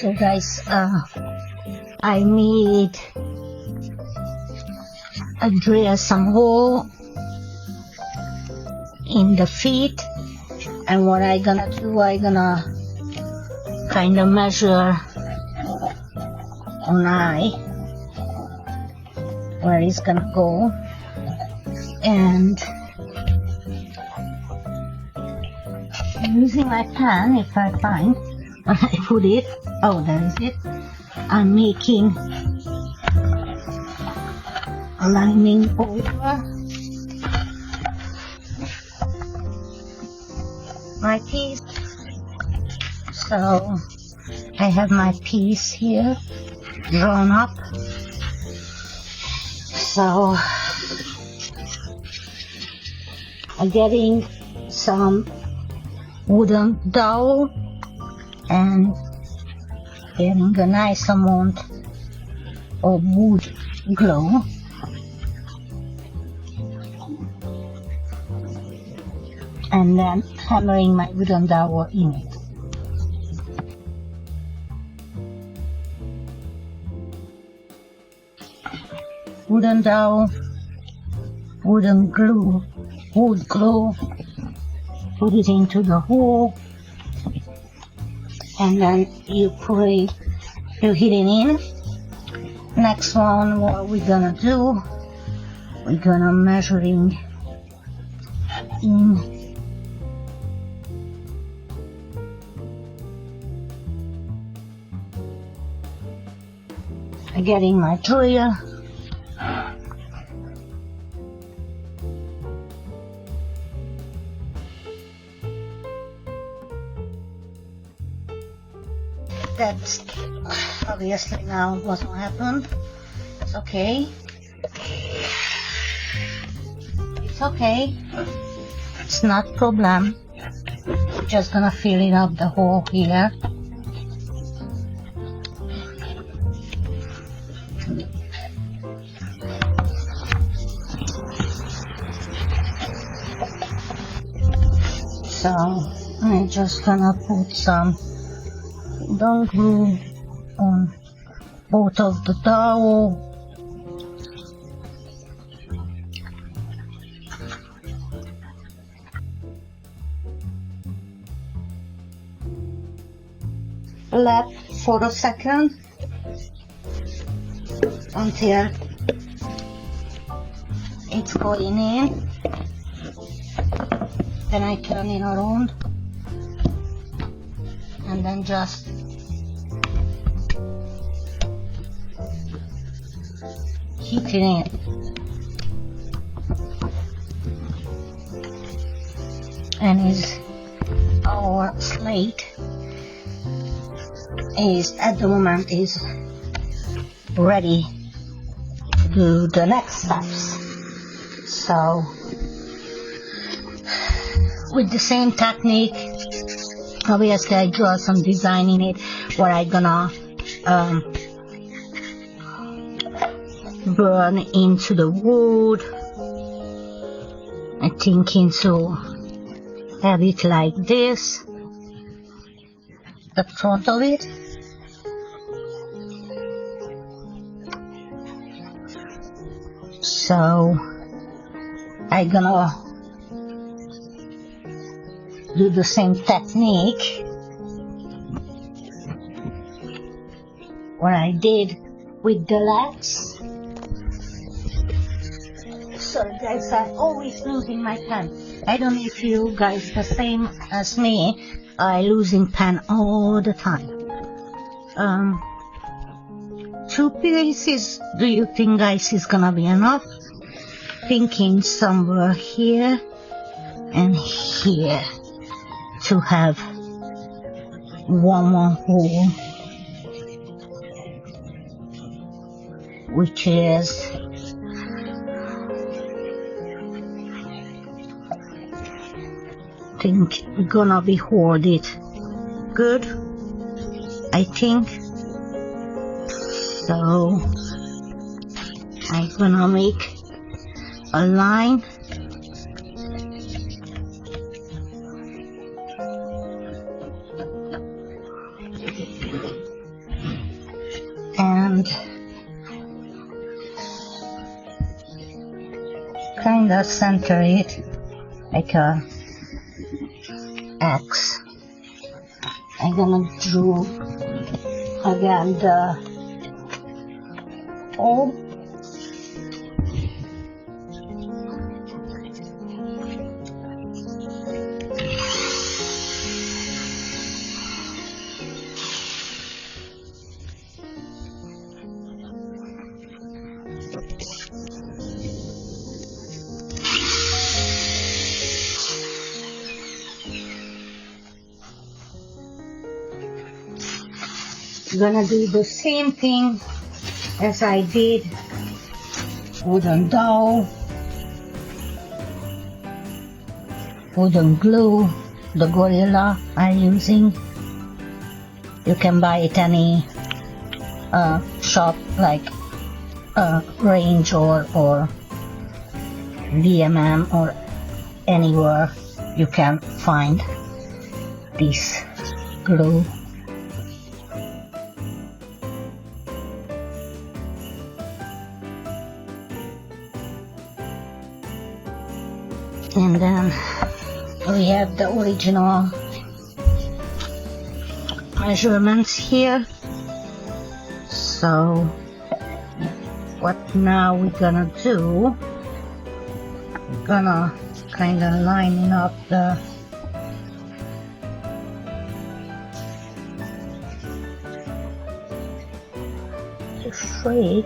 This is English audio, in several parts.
So guys, I made a drill some hole in the feet, and what I gonna do, I gonna kind of measure on eye where it's gonna go, and using my pen, if I find where I put it, oh, there is it. I'm making a lining over my piece. So I have my piece here drawn up. So I'm getting some wooden dowel and getting a nice amount of wood glue, and then hammering my wooden dowel in it. Wooden dowel, wooden glue, wood glue, put it into the hole, and then you hit it in. Next one, what we're gonna do, we're gonna measuring in getting my drill. That's obviously now what's gonna happen. It's okay. It's okay. It's not problem. Just gonna fill it up the hole here. So I'm just gonna put some wooden glue on both of the dowel. Let for a second until it's going in. Then I turn it around and then just heat it in. And our slate is at the moment is ready to do the next steps. So with the same technique, obviously I draw some design in it where I gonna burn into the wood. I'm thinking to have it like this, the front of it. So I'm gonna do the same technique what I did with the legs. Sorry guys, I'm always losing my pen. I don't know if you guys the same as me. I losing pen all the time. 2 pieces, do you think guys is gonna be enough? Thinking somewhere here and here to have one more hole, which is think gonna be hoarded good, I think. So I'm gonna make a line kind of center it like a X. I'm gonna draw again the O. Gonna do the same thing as I did wooden dough, wooden glue, the Gorilla I'm using. You can buy it any shop like Range or DMM or anywhere you can find this glue. And then we have the original measurements here. So what now we're gonna do, we're gonna kind of line up the shade.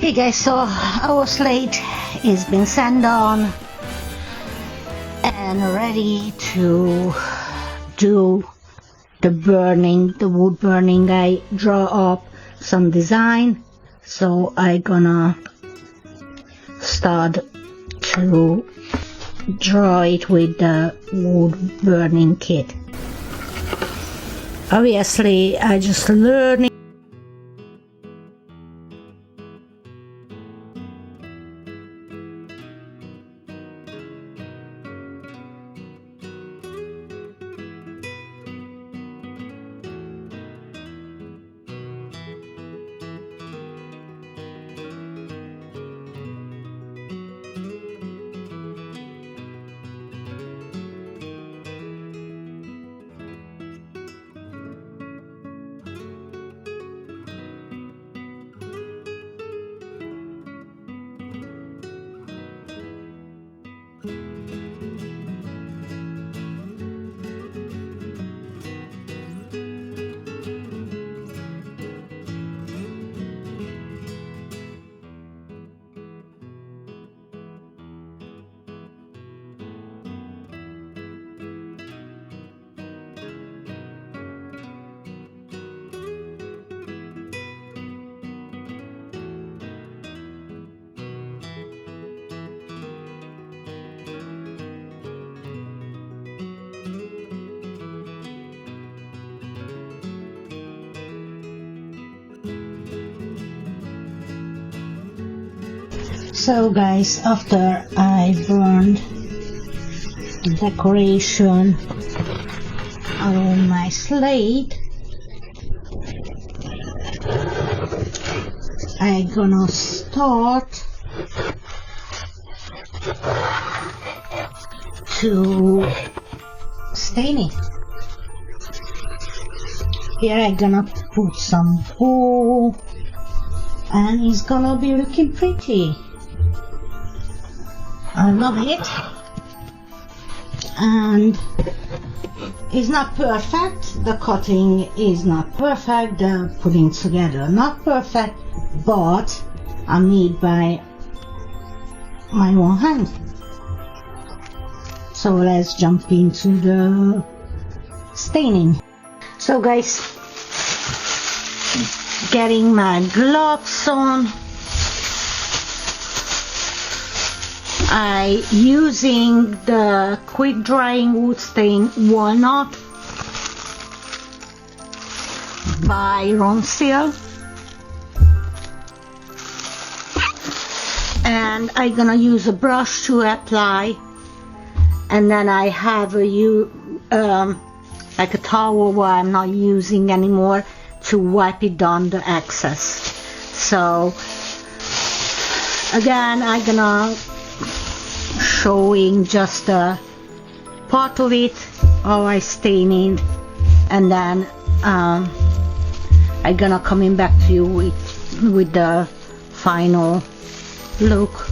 Hey guys, so our slate has been sand on and ready to do the burning, the wood burning. I draw up some design, so I gonna start to draw it with the wood burning kit. Obviously I just learning. So guys, after I burned the decoration on my slate, I'm gonna start to stain it. Here I'm gonna put some wool and it's gonna be looking pretty. I love it, and it's not perfect, the cutting is not perfect, the putting together not perfect, but I made by my own hand. So let's jump into the staining. So guys, getting my gloves on. I using the quick drying wood stain walnut by Ronseal, and I'm gonna use a brush to apply, and then I have like a towel where I'm not using anymore to wipe it down the excess. So again, I'm gonna showing just a part of it, how I staining, and then I'm gonna coming back to you with the final look.